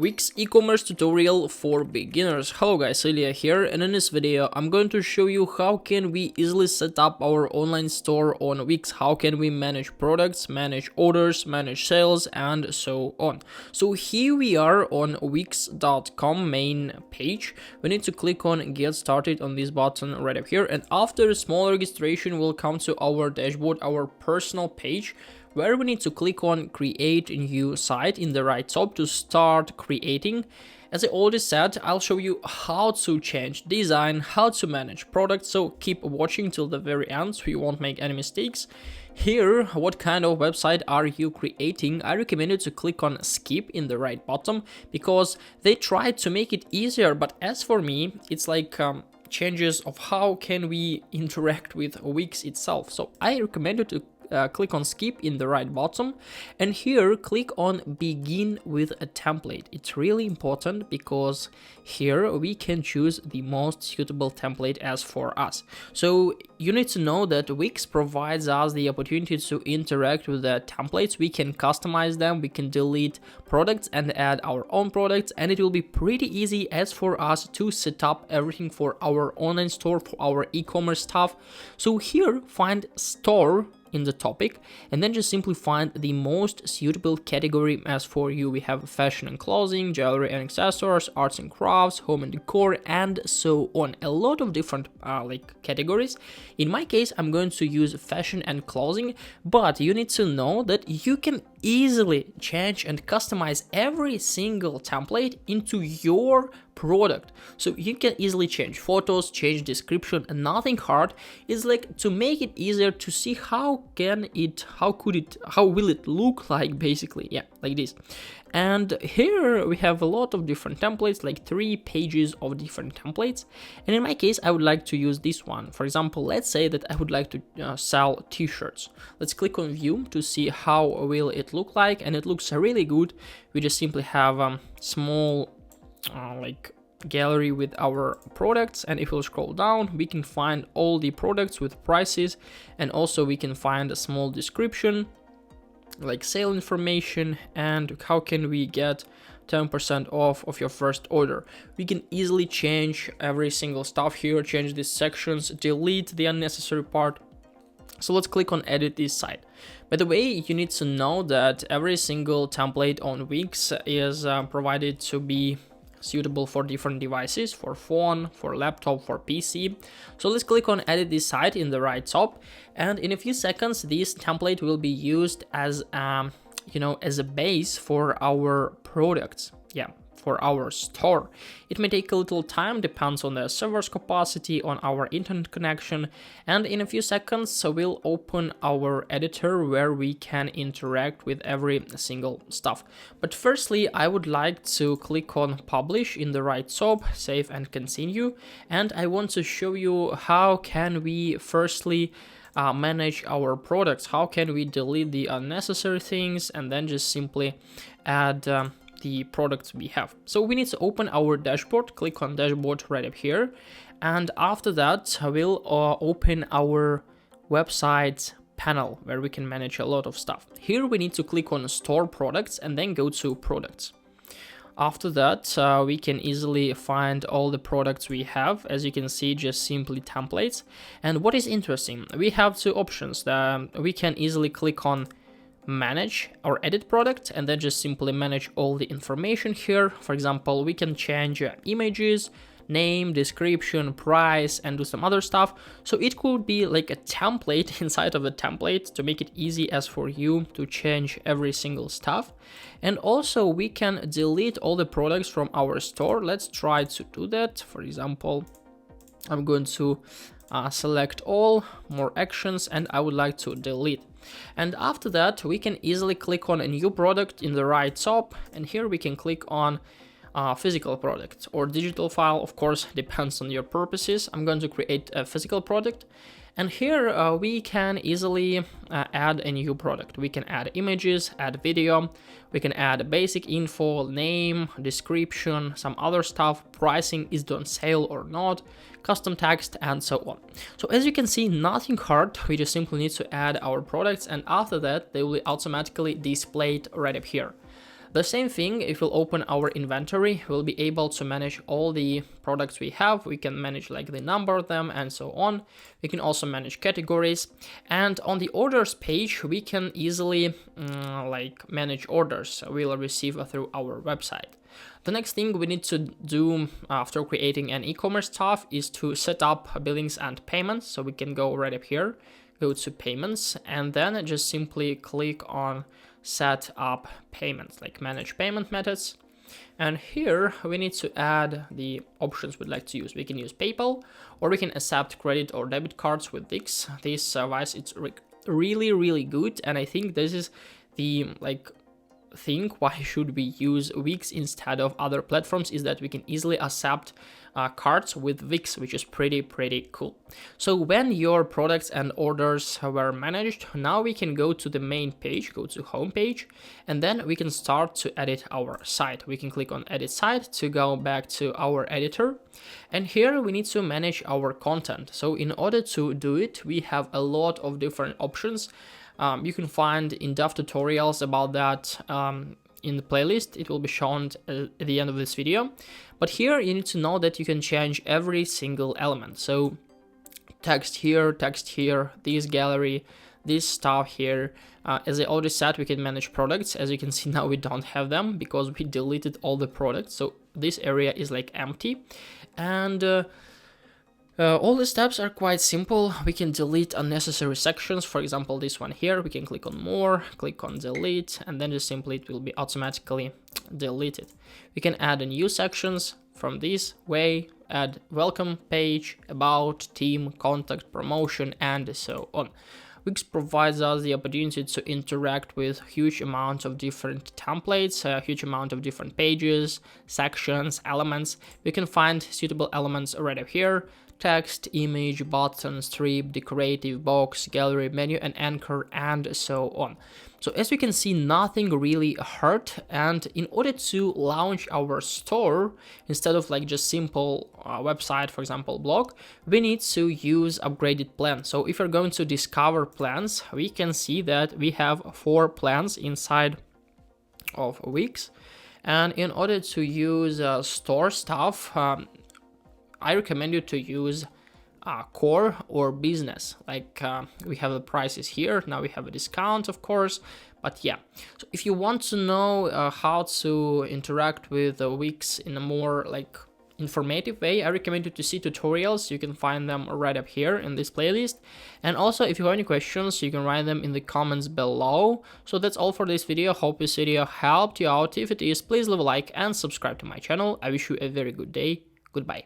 Wix Ecommerce tutorial for beginners. Hello guys, Ilya here, and in this video I'm going to show you how can we easily set up our online store on Wix, how can we manage products, manage orders, manage sales, and so on. So here we are on wix.com main page. We need to click on get started on this button right up here, and after a small registration we'll come to our dashboard, our personal page, where we need to click on create a new site in the right top to start creating. As I already said, I'll show you how to change design, how to manage products, so keep watching till the very end so you won't make any mistakes. Here, what kind of website are you creating? I recommend you to click on skip in the right bottom, because they tried to make it easier, but as for me, it's like changes of how can we interact with Wix itself. So I recommend you to click on skip in the right bottom, and here click on begin with a template. It's really important because here we can choose the most suitable template as for us. So you need to know that Wix provides us the opportunity to interact with the templates. We can customize them, we can delete products and add our own products, and it will be pretty easy as for us to set up everything for our online store, for our e-commerce stuff. So here find store in the topic, and then just simply find the most suitable category as for you. We have fashion and clothing, jewelry and accessories, arts and crafts, home and decor, and so on. A lot of different categories. In my case, I'm going to use fashion and clothing, but you need to know that you can easily change and customize every single template into your product. So you can easily change photos, change description, and nothing hard. Is like to make it easier to see how will it look like, basically. Yeah, like this. And here we have a lot of different templates, like 3 pages of different templates. And in my case, I would like to use this one. For example, let's say that I would like to sell t-shirts. Let's click on view to see how will it look like, and it looks really good. We just simply have a small gallery with our products, and if we'll scroll down, we can find all the products with prices, and also we can find a small description like sale information and how can we get 10% off of your first order. We can easily change every single stuff here, change these sections, delete the unnecessary part. So let's click on edit this site. By the way, you need to know that every single template on Wix is provided to be suitable for different devices, for phone, for laptop, for PC. So let's click on edit this site in the right top, and in a few seconds this template will be used as as a base for our products, for our store. It may take a little time, depends on the server's capacity, on our internet connection, and in a few seconds we'll open our editor where we can interact with every single stuff. But firstly, I would like to click on publish in the right top, save and continue, and I want to show you how can we firstly manage our products, how can we delete the unnecessary things and then just simply add the products we have. So we need to open our dashboard, click on dashboard right up here, and after that we'll open our website panel where we can manage a lot of stuff. Here we need to click on store products and then go to products. After that we can easily find all the products we have. As you can see, just simply templates. And what is interesting, we have 2 options. We can easily click on manage or edit product and then just simply manage all the information here. For example, we can change images, name, description, price, and do some other stuff. So it could be like a template inside of a template to make it easy as for you to change every single stuff. And also we can delete all the products from our store. Let's try to do that. For example, I'm going to select all, more actions, and I would like to delete. And after that we can easily click on a new product in the right top, and here we can click on physical product or digital file, of course depends on your purposes. I'm going to create a physical product, and here we can easily add a new product. We can add images, add video, we can add basic info, name, description, some other stuff, pricing, is it on sale or not, custom text, and so on. So as you can see, nothing hard, we just simply need to add our products, and after that they will be automatically displayed right up here. The same thing, if we'll open our inventory, we'll be able to manage all the products we have. We can manage like the number of them and so on. We can also manage categories. And on the orders page, we can easily like manage orders we'll receive through our website. The next thing we need to do after creating an e-commerce stuff is to set up billings and payments. So we can go right up here, go to payments, and then just simply click on set up payments, like manage payment methods. And here we need to add the options we'd like to use. We can use PayPal, or we can accept credit or debit cards with Wix. This service it's really good, and I think this is the thing why should we use Wix instead of other platforms is that we can easily accept cards with Wix, which is pretty cool. So when your products and orders were managed, now we can go to the main page, go to home page, and then we can start to edit our site. We can click on edit site to go back to our editor, and here we need to manage our content. So in order to do it, we have a lot of different options. You can find in-depth tutorials about that in the playlist. It will be shown at the end of this video. But here you need to know that you can change every single element. So text here, this gallery, this stuff here. As I already said, we can manage products. As you can see now, we don't have them because we deleted all the products. So this area is like empty. And all the steps are quite simple. We can delete unnecessary sections. For example, this one here, we can click on more, click on delete, and then just simply it will be automatically deleted. We can add new sections from this way, add welcome page, about, team, contact, promotion, and so on. Wix provides us the opportunity to interact with huge amounts of different templates, a huge amount of different pages, sections, elements. We can find suitable elements right up here. Text, image, button, strip, decorative, box, gallery, menu, and anchor, and so on. So as we can see, nothing really hurt. And in order to launch our store, instead of like just simple website, for example, blog, we need to use upgraded plans. So if you're going to discover plans, we can see that we have 4 plans inside of Wix. And in order to use store stuff, I recommend you to use core or business. Like we have the prices here. Now we have a discount, of course. But yeah, so if you want to know how to interact with Wix in a more like informative way, I recommend you to see tutorials. You can find them right up here in this playlist. And also, if you have any questions, you can write them in the comments below. So that's all for this video. Hope this video helped you out. If it is, please leave a like and subscribe to my channel. I wish you a very good day. Goodbye.